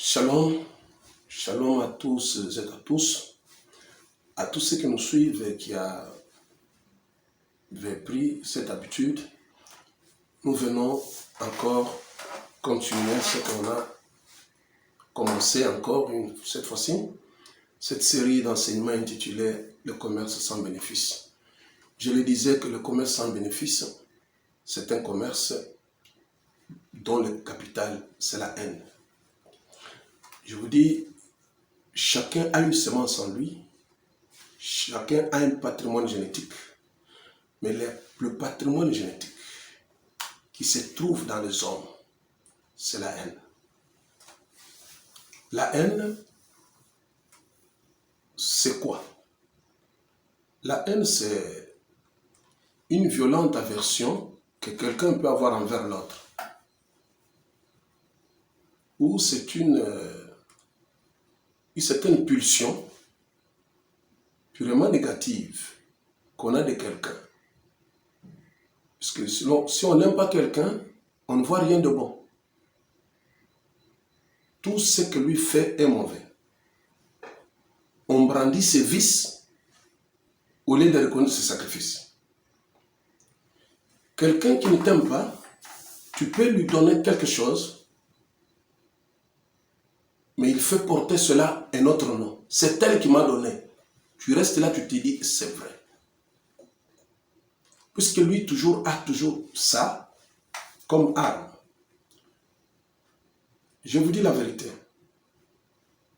Shalom, shalom à tous et à tous ceux qui nous suivent et qui avaient pris cette habitude. Nous venons encore continuer ce qu'on a commencé encore cette fois-ci, cette série d'enseignements intitulée « Le commerce sans bénéfice ». Je le disais que le commerce sans bénéfice, c'est un commerce dont le capital, c'est la haine. Je vous dis, chacun a une semence en lui, chacun a un patrimoine génétique, mais le patrimoine génétique qui se trouve dans les hommes, c'est la haine. La haine, c'est quoi? La haine, c'est une violente aversion que quelqu'un peut avoir envers l'autre. Ou c'est une pulsion purement négative qu'on a de quelqu'un. Parce que sinon, si on n'aime pas quelqu'un, on ne voit rien de bon. Tout ce que lui fait est mauvais. On brandit ses vices au lieu de reconnaître ses sacrifices. Quelqu'un qui ne t'aime pas, tu peux lui donner quelque chose, mais il fait porter cela un autre nom. C'est elle qui m'a donné. Tu restes là, tu te dis, c'est vrai. Puisque lui a toujours ça comme arme. Je vous dis la vérité.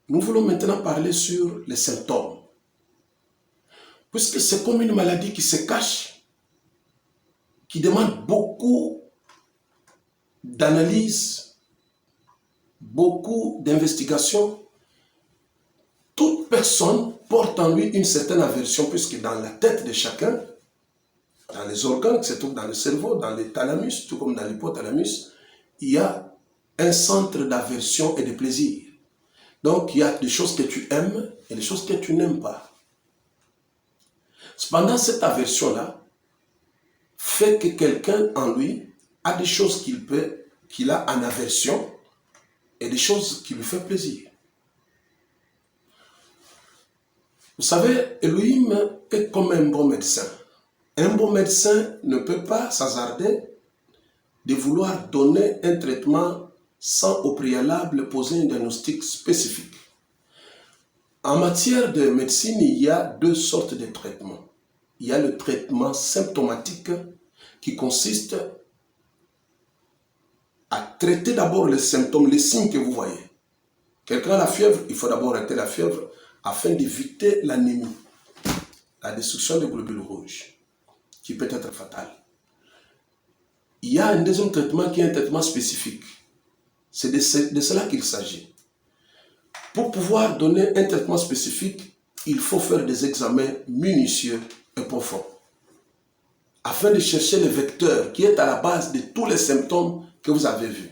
Nous voulons maintenant parler sur les symptômes. Puisque c'est comme une maladie qui se cache, qui demande beaucoup d'analyse, beaucoup d'investigation. Toute personne porte en lui une certaine aversion, puisque dans la tête de chacun, dans les organes qui se trouvent dans le cerveau, dans le thalamus, tout comme dans l'hypothalamus, il y a un centre d'aversion et de plaisir. Donc, il y a des choses que tu aimes et des choses que tu n'aimes pas. Cependant, cette aversion-là fait que quelqu'un en lui a des choses qu'il a en aversion et des choses qui lui font plaisir. Vous savez, Elohim est comme un bon médecin. Un bon médecin ne peut pas s'hasarder de vouloir donner un traitement sans au préalable poser un diagnostic spécifique. En matière de médecine, il y a deux sortes de traitements. Il y a le traitement symptomatique qui consiste à traiter d'abord les symptômes, les signes que vous voyez. Quelqu'un a la fièvre, il faut d'abord arrêter la fièvre afin d'éviter l'anémie, la destruction des globules rouges, qui peut être fatale. Il y a un deuxième traitement qui est un traitement spécifique. C'est de cela qu'il s'agit. Pour pouvoir donner un traitement spécifique, il faut faire des examens minutieux et profonds, afin de chercher le vecteur qui est à la base de tous les symptômes que vous avez vus.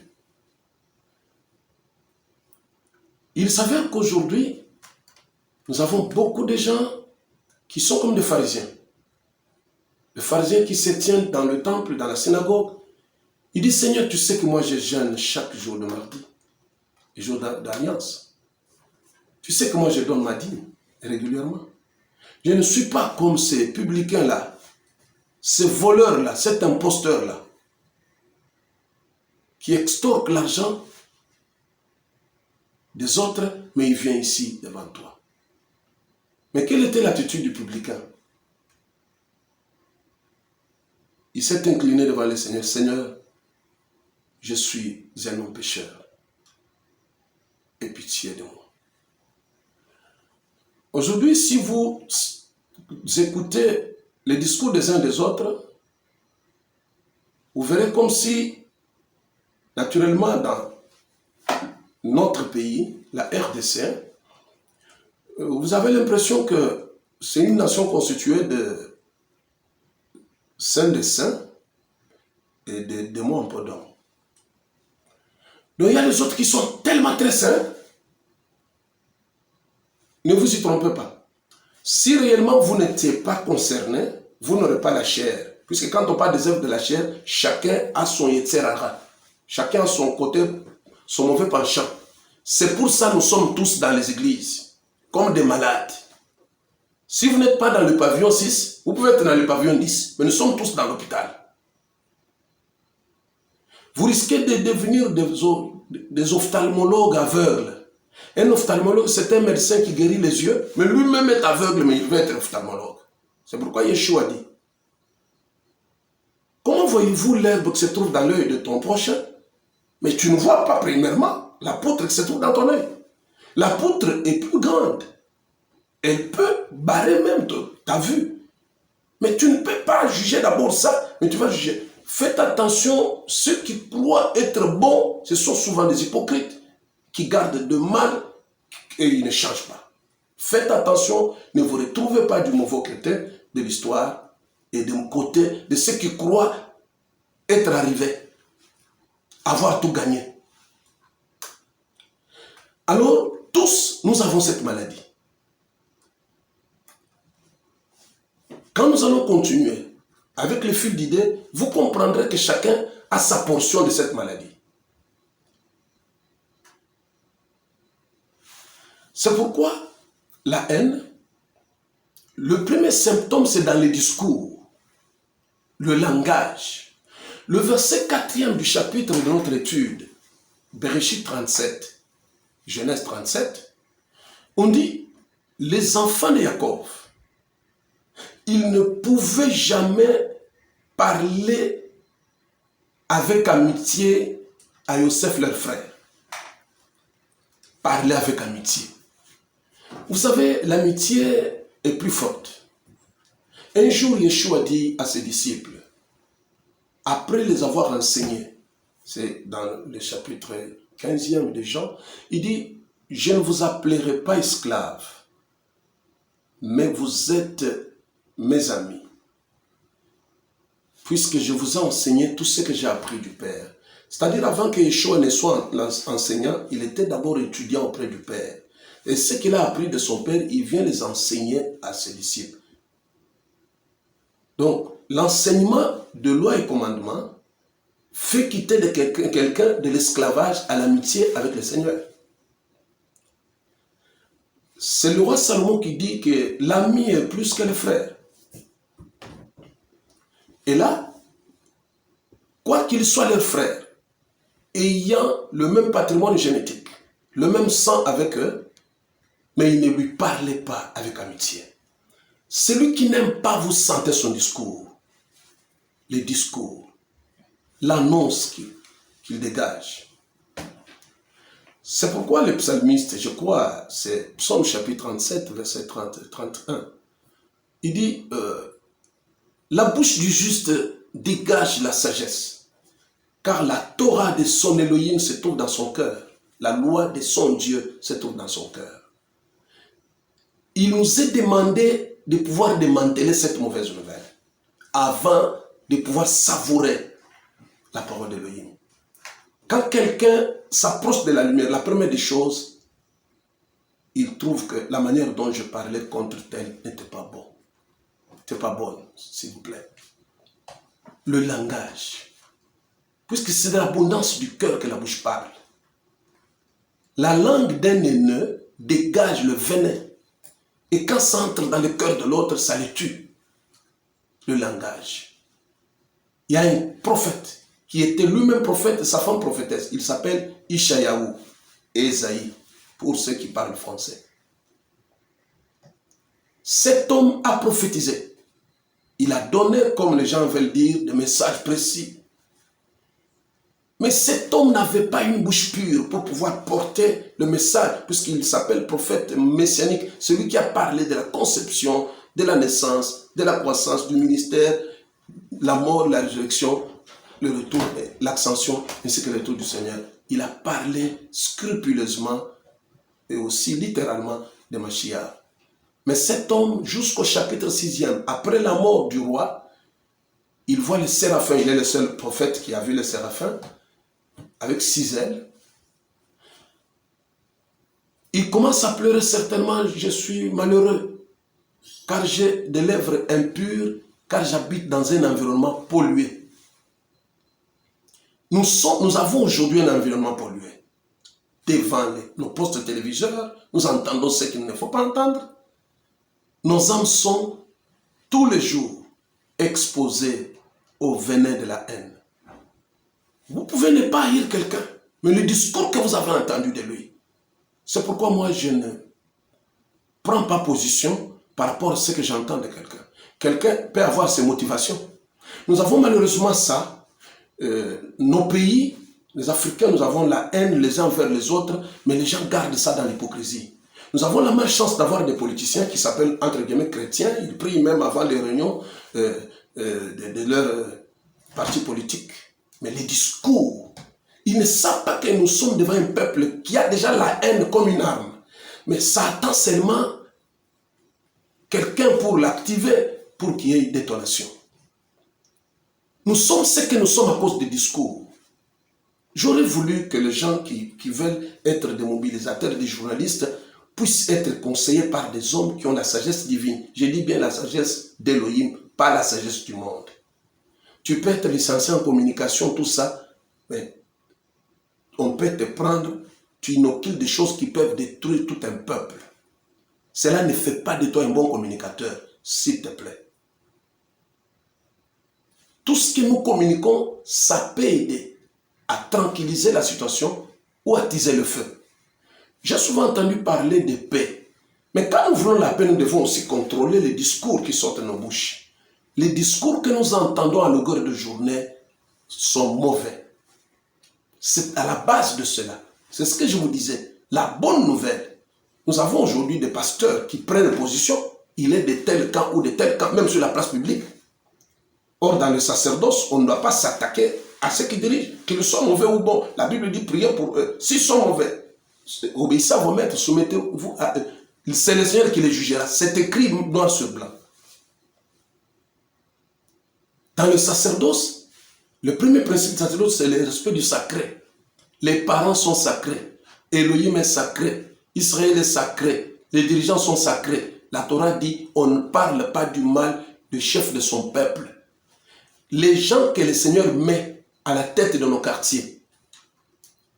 Il s'avère qu'aujourd'hui, nous avons beaucoup de gens qui sont comme des pharisiens. Les pharisiens qui se tiennent dans le temple, dans la synagogue, ils disent, Seigneur, tu sais que moi je jeûne chaque jour de mardi, et jour d'alliance. Tu sais que moi je donne ma dîme régulièrement. Je ne suis pas comme ces publicains-là, ces voleurs-là, cet imposteur-là, qui extorque l'argent des autres, mais il vient ici devant toi. Mais quelle était l'attitude du publicain? Il s'est incliné devant le Seigneur. Seigneur, je suis un homme pécheur. Aie pitié de moi. Aujourd'hui, si vous écoutez les discours des uns des autres, vous verrez comme si, naturellement, dans notre pays, la RDC, vous avez l'impression que c'est une nation constituée de saints des saints et de démons un peu d'hommes. Donc il y a les autres qui sont tellement très saints. Ne vous y trompez pas. Si réellement vous n'étiez pas concerné, vous n'aurez pas la chair. Puisque quand on parle des œuvres de la chair, chacun a son yetzerara. Chacun a son côté, son mauvais penchant. C'est pour ça que nous sommes tous dans les églises, comme des malades. Si vous n'êtes pas dans le pavillon 6, vous pouvez être dans le pavillon 10, mais nous sommes tous dans l'hôpital. Vous risquez de devenir des ophtalmologues aveugles. Un ophtalmologue, c'est un médecin qui guérit les yeux, mais lui-même est aveugle, mais il veut être ophtalmologue. C'est pourquoi Yeshua dit, comment voyez-vous l'herbe qui se trouve dans l'œil de ton prochain, mais tu ne vois pas premièrement la poutre qui se trouve dans ton œil. La poutre est plus grande. Elle peut barrer même ta vue. Mais tu ne peux pas juger d'abord ça, mais tu vas juger. Faites attention, ceux qui croient être bons, ce sont souvent des hypocrites, qui gardent de mal et ils ne changent pas. Faites attention, ne vous retrouvez pas du mauvais chrétien de l'histoire et d'un côté de ceux qui croient être arrivés, avoir tout gagné. Alors, tous, nous avons cette maladie. Quand nous allons continuer avec le fil d'idées, vous comprendrez que chacun a sa portion de cette maladie. C'est pourquoi la haine, le premier symptôme, c'est dans les discours, le langage. Le verset 4e du chapitre de notre étude, Bereshit 37, Genèse 37, on dit, les enfants de Jacob, ils ne pouvaient jamais parler avec amitié à Yosef, leur frère. Parler avec amitié. Vous savez, l'amitié est plus forte. Un jour, Yeshua dit à ses disciples, après les avoir enseignés, c'est dans le chapitre 15e de Jean, il dit, je ne vous appellerai pas esclaves, mais vous êtes mes amis, puisque je vous ai enseigné tout ce que j'ai appris du Père. C'est-à-dire, avant que Yeshua ne soit enseignant, il était d'abord étudiant auprès du Père. Et ce qu'il a appris de son Père, il vient les enseigner à ses disciples. Donc, l'enseignement de loi et commandements fait quitter de quelqu'un de l'esclavage à l'amitié avec le Seigneur. C'est le roi Salomon qui dit que l'ami est plus que le frère. Et là, quoi qu'il soit leur frère, ayant le même patrimoine génétique, le même sang avec eux, mais il ne lui parlait pas avec amitié. Celui qui n'aime pas, vous sentez son discours, les discours, l'annonce qu'il dégage. C'est pourquoi le psalmiste, je crois, c'est Psaume chapitre 37, verset 31, il dit, la bouche du juste dégage la sagesse, car la Torah de son Elohim se trouve dans son cœur. La loi de son Dieu se trouve dans son cœur. Il nous est demandé de pouvoir démanteler cette mauvaise nouvelle avant de pouvoir savourer la parole d'Elohim. Quand quelqu'un s'approche de la lumière, la première des choses, il trouve que la manière dont je parlais contre tel n'était pas bon. N'était pas bonne, s'il vous plaît. Le langage. Puisque c'est de l'abondance du cœur que la bouche parle. La langue d'un haineux dégage le venin. Et quand ça entre dans le cœur de l'autre, ça le tue. Le langage. Il y a un prophète qui était lui-même prophète et sa femme prophétesse. Il s'appelle Ishayahu et Esaïe, pour ceux qui parlent français. Cet homme a prophétisé. Il a donné, comme les gens veulent dire, des messages précis. Mais cet homme n'avait pas une bouche pure pour pouvoir porter le message, puisqu'il s'appelle prophète messianique, celui qui a parlé de la conception, de la naissance, de la croissance, du ministère, la mort, la résurrection, le retour, l'ascension, ainsi que le retour du Seigneur. Il a parlé scrupuleusement et aussi littéralement de Mashiach. Mais cet homme, jusqu'au chapitre 6e, après la mort du roi, il voit les séraphins. Il est le seul prophète qui a vu les séraphins, avec 6 ailes. Il commence à pleurer certainement, je suis malheureux, car j'ai des lèvres impures, car j'habite dans un environnement pollué. Nous avons aujourd'hui un environnement pollué. devant nos postes téléviseurs, nous entendons ce qu'il ne faut pas entendre. Nos âmes sont tous les jours exposées au venin de la haine. Vous pouvez ne pas haïr quelqu'un, mais le discours que vous avez entendu de lui, c'est pourquoi moi je ne prends pas position par rapport à ce que j'entends de quelqu'un. Quelqu'un peut avoir ses motivations. Nous avons malheureusement ça. Nos pays, les Africains, nous avons la haine les uns envers les autres, mais les gens gardent ça dans l'hypocrisie. Nous avons la malchance d'avoir des politiciens qui s'appellent entre guillemets chrétiens. Ils prient même avant les réunions de leur parti politique. Mais les discours, ils ne savent pas que nous sommes devant un peuple qui a déjà la haine comme une arme. Mais ça attend seulement quelqu'un pour l'activer, pour qu'il y ait une détonation. Nous sommes ce que nous sommes à cause des discours. J'aurais voulu que les gens qui veulent être des mobilisateurs, des journalistes, puissent être conseillés par des hommes qui ont la sagesse divine. Je dis bien la sagesse d'Elohim, pas la sagesse du monde. Tu peux être licencié en communication, tout ça, mais on peut te prendre, tu inocules des choses qui peuvent détruire tout un peuple. Cela ne fait pas de toi un bon communicateur, s'il te plaît. Tout ce que nous communiquons, ça peut aider à tranquilliser la situation ou à attiser le feu. J'ai souvent entendu parler de paix. Mais quand nous voulons la paix, nous devons aussi contrôler les discours qui sortent de nos bouches. Les discours que nous entendons à longueur de journée sont mauvais. C'est à la base de cela. C'est ce que je vous disais. La bonne nouvelle, nous avons aujourd'hui des pasteurs qui prennent position. Il est de tel camp ou de tel camp, même sur la place publique. Or, dans le sacerdoce, on ne doit pas s'attaquer à ceux qui dirigent, qu'ils soient mauvais ou bons. La Bible dit priez pour eux. S'ils sont mauvais, obéissez à vos maîtres, soumettez-vous à eux. C'est le Seigneur qui les jugera. C'est écrit noir sur blanc. Dans le sacerdoce, le premier principe du sacerdoce, c'est le respect du sacré. Les parents sont sacrés. Elohim est sacré. Israël est sacré. Les dirigeants sont sacrés. La Torah dit, on ne parle pas du mal du chef de son peuple. Les gens que le Seigneur met à la tête de nos quartiers,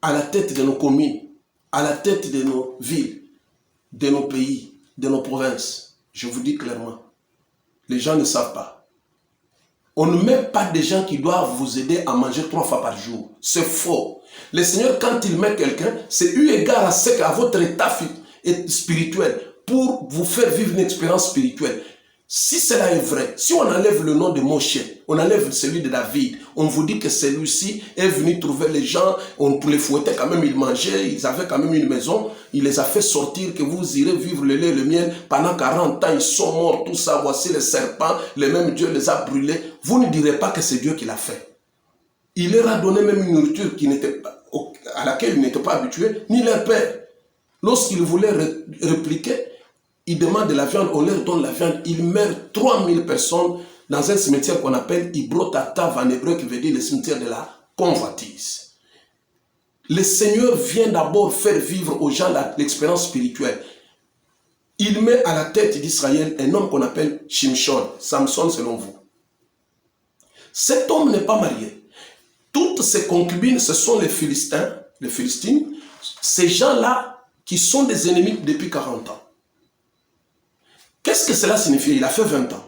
à la tête de nos communes, à la tête de nos villes, de nos pays, de nos provinces, je vous dis clairement, les gens ne savent pas. On ne met pas des gens qui doivent vous aider à manger 3 fois par jour. C'est faux. Le Seigneur, quand il met quelqu'un, c'est eu égard à votre état spirituel pour vous faire vivre une expérience spirituelle. Si cela est vrai, si on enlève le nom de Moshe, on enlève celui de David, on vous dit que celui-ci est venu trouver les gens, on les fouettait quand même, ils mangeaient, ils avaient quand même une maison, il les a fait sortir, que vous irez vivre le lait et le miel, pendant 40 ans ils sont morts, tout ça, voici les serpents, le même Dieu les a brûlés, vous ne direz pas que c'est Dieu qui l'a fait. Il leur a donné même une nourriture à laquelle ils n'étaient pas habitués, ni leur père. Lorsqu'ils voulaient répliquer, ils demandent de la viande, on leur donne la viande, ils meurent 3000 personnes dans un cimetière qu'on appelle Ibrotatav en hébreu, qui veut dire le cimetière de la convoitise. Le Seigneur vient d'abord faire vivre aux gens l'expérience spirituelle. Il met à la tête d'Israël un homme qu'on appelle Shimshon, Samson selon vous. Cet homme n'est pas marié. Toutes ses concubines, ce sont les Philistines, ces gens-là qui sont des ennemis depuis 40 ans. Qu'est-ce que cela signifie? Il a fait 20 ans.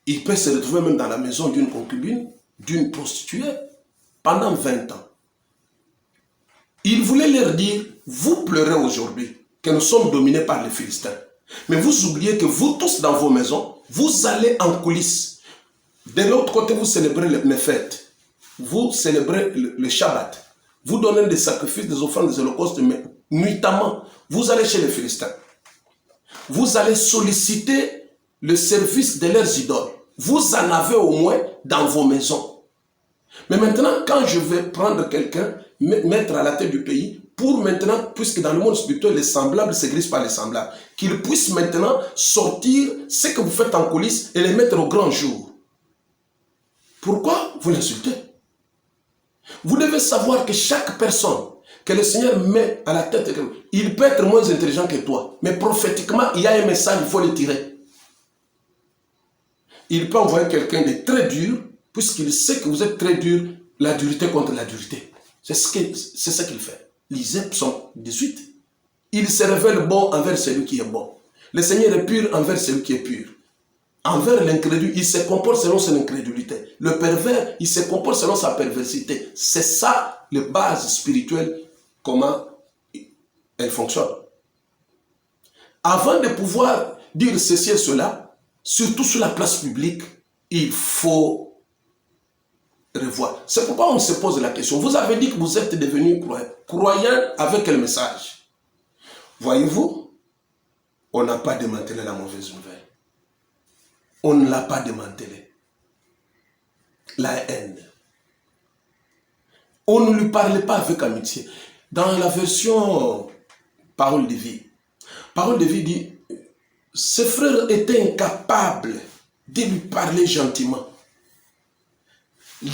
Il peut se retrouver même dans la maison d'une concubine, d'une prostituée, pendant 20 ans. Il voulait leur dire, vous pleurez aujourd'hui que nous sommes dominés par les Philistins. Mais vous oubliez que vous tous dans vos maisons, vous allez en coulisses. De l'autre côté, vous célébrez les fêtes. Vous célébrez le Shabbat. Vous donnez des sacrifices, des offrandes, des holocaustes, mais nuitamment, vous allez chez les Philistins. Vous allez solliciter le service de leurs idoles. Vous en avez au moins dans vos maisons. Mais maintenant, quand je vais prendre quelqu'un, mettre à la tête du pays, pour maintenant, puisque dans le monde spirituel, les semblables se glissent par les semblables, qu'il puisse maintenant sortir ce que vous faites en coulisses et les mettre au grand jour. Pourquoi vous l'insultez? Vous devez savoir que chaque personne que le Seigneur met à la tête, il peut être moins intelligent que toi, mais prophétiquement, il y a un message, il faut le tirer. Il peut envoyer quelqu'un de très dur, puisqu'il sait que vous êtes très dur, la dureté contre la dureté. C'est ce qu'il fait. Lisez Psaume 18. Il se révèle bon envers celui qui est bon. Le Seigneur est pur envers celui qui est pur. Envers l'incrédule, il se comporte selon son incrédulité. Le pervers, il se comporte selon sa perversité. C'est ça, les bases spirituelles, comment elles fonctionnent. Avant de pouvoir dire ceci et cela, surtout sur la place publique, il faut revoir. C'est pourquoi on se pose la question. Vous avez dit que vous êtes devenu croyant. Croyant avec quel message? Voyez-vous, on n'a pas démantelé la mauvaise nouvelle. On ne l'a pas démantelé. La haine. On ne lui parlait pas avec amitié. Dans la version Parole de vie, Parole de vie dit, ses frères étaient incapables de lui parler gentiment.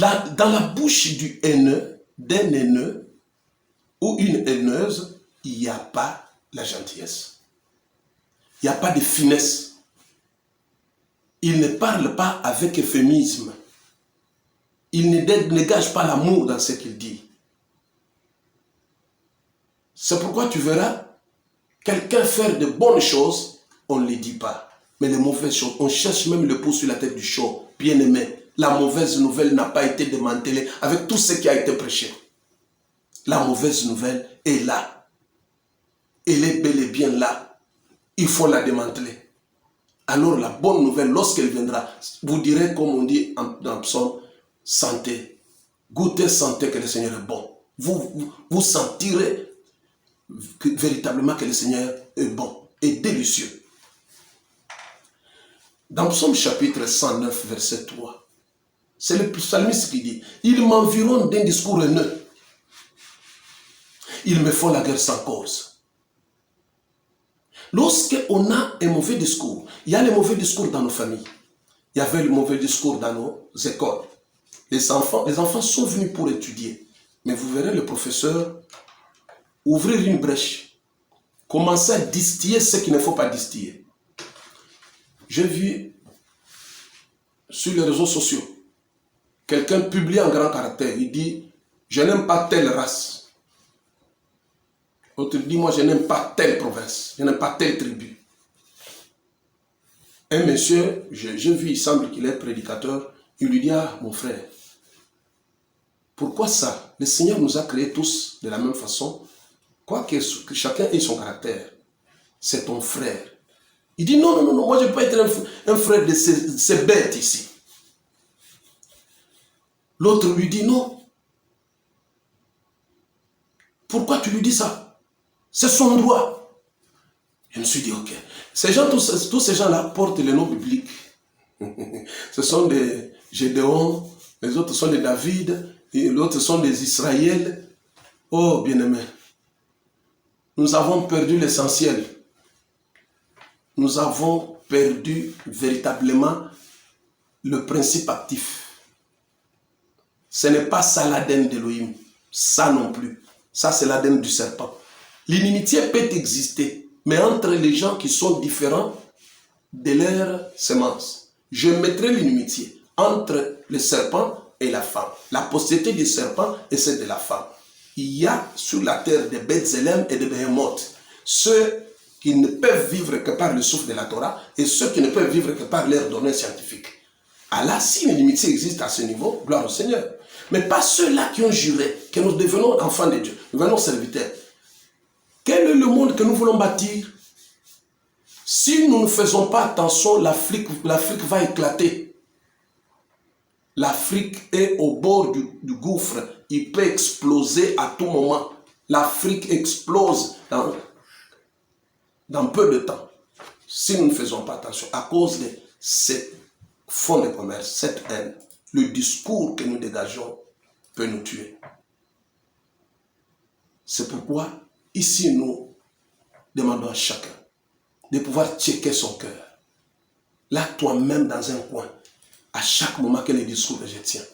Là, dans la bouche du haineux, d'un haineux ou une haineuse, il n'y a pas la gentillesse. Il n'y a pas de finesse. Il ne parle pas avec euphémisme. Il ne dégage pas l'amour dans ce qu'il dit. C'est pourquoi tu verras quelqu'un faire de bonnes choses, on ne les dit pas. Mais les mauvaises choses, on cherche même le pouce sur la tête du chaud. Bien aimé, la mauvaise nouvelle n'a pas été démantelée avec tout ce qui a été prêché. La mauvaise nouvelle est là. Elle est bel et bien là. Il faut la démanteler. Alors la bonne nouvelle, lorsqu'elle viendra, vous direz, comme on dit dans Psaume, sentez, goûtez, sentez que le Seigneur est bon. Vous sentirez véritablement que le Seigneur est bon et délicieux. Dans Psaume chapitre 109, verset 3, c'est le psalmiste qui dit, « Ils m'environnent d'un discours haineux. Ils me font la guerre sans cause. » Lorsqu'on a un mauvais discours, il y a les mauvais discours dans nos familles. Il y avait le mauvais discours dans nos écoles. Les enfants sont venus pour étudier. Mais vous verrez le professeur ouvrir une brèche, commencer à distiller ce qu'il ne faut pas distiller. J'ai vu sur les réseaux sociaux, quelqu'un publie en grand caractère, il dit « Je n'aime pas telle race ». L'autre dit, moi je n'aime pas telle province, je n'aime pas telle tribu. Un monsieur, j'ai vu, il semble qu'il est prédicateur, il lui dit, ah mon frère, pourquoi ça? Le Seigneur nous a créés tous de la même façon, quoique chacun ait son caractère. C'est ton frère. Il dit, non, moi je ne peux pas être un frère de ces bêtes ici. L'autre lui dit, non. Pourquoi tu lui dis ça? C'est son droit. Je me suis dit, ok. Ces gens, tous ces gens-là portent les noms bibliques. Ce sont des Gédéon, les autres sont des David, et les autres sont des Israël. Oh, bien-aimés, nous avons perdu l'essentiel. Nous avons perdu véritablement le principe actif. Ce n'est pas ça l'ADN d'Élohim. Ça non plus. Ça, c'est l'ADN du serpent. L'inimitié peut exister, mais entre les gens qui sont différents de leur semence. Je mettrai l'inimitié entre le serpent et la femme. La postérité du serpent et celle de la femme. Il y a sur la terre des Bethzélem et des Behemoth. Ceux qui ne peuvent vivre que par le souffle de la Torah et ceux qui ne peuvent vivre que par leurs données scientifiques. Alors, si l'inimitié existe à ce niveau, gloire au Seigneur. Mais pas ceux-là qui ont juré que nous devenons enfants de Dieu, nous devenons serviteurs. Quel est le monde que nous voulons bâtir? Si nous ne faisons pas attention, l'Afrique va éclater. L'Afrique est au bord du gouffre. Il peut exploser à tout moment. L'Afrique explose dans peu de temps. Si nous ne faisons pas attention, à cause de ces fonds de commerce, cette haine, le discours que nous dégageons peut nous tuer. C'est pourquoi ici, nous demandons à chacun de pouvoir checker son cœur. Là, toi-même, dans un coin, à chaque moment, quel est le discours que je tiens?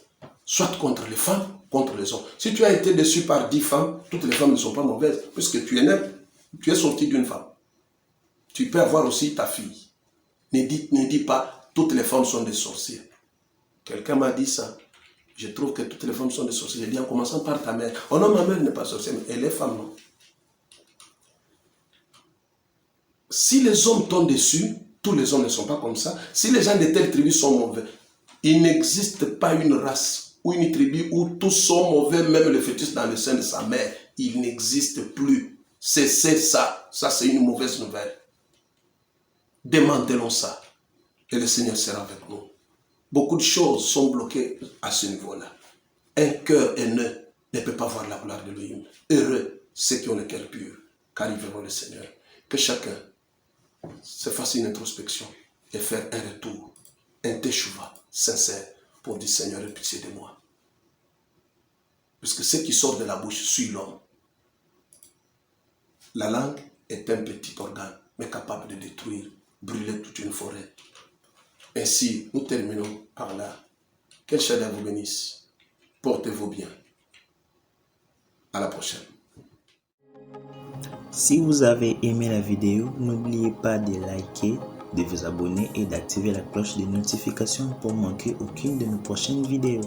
Soit contre les femmes, contre les hommes. Si tu as été déçu par 10 femmes, toutes les femmes ne sont pas mauvaises, puisque tu es sorti d'une femme. Tu peux avoir aussi ta fille. Ne dis pas, toutes les femmes sont des sorcières. Quelqu'un m'a dit ça. Je trouve que toutes les femmes sont des sorcières. Je dis en commençant par ta mère. Oh non, ma mère n'est pas sorcière, mais elle est femme, non? Si les hommes tombent dessus, tous les hommes ne sont pas comme ça. Si les gens de telle tribu sont mauvais, il n'existe pas une race ou une tribu où tous sont mauvais, même le fœtus dans le sein de sa mère. Il n'existe plus. C'est ça. Ça, c'est une mauvaise nouvelle. Démantelons ça. Et le Seigneur sera avec nous. Beaucoup de choses sont bloquées à ce niveau-là. Un cœur haineux ne peut pas voir la gloire de Elohim. Heureux ceux qui ont le cœur pur, car ils verront le Seigneur. Que chacun se fasse une introspection et faire un retour, un teshuva sincère pour dire Seigneur, aie pitié de moi. Parce que ce qui sort de la bouche suit l'homme. La langue est un petit organe, mais capable de détruire, brûler toute une forêt. Ainsi, nous terminons par là. Que Shaddai vous bénisse. Portez-vous bien. À la prochaine. Si vous avez aimé la vidéo, n'oubliez pas de liker, de vous abonner et d'activer la cloche de notification pour manquer aucune de nos prochaines vidéos.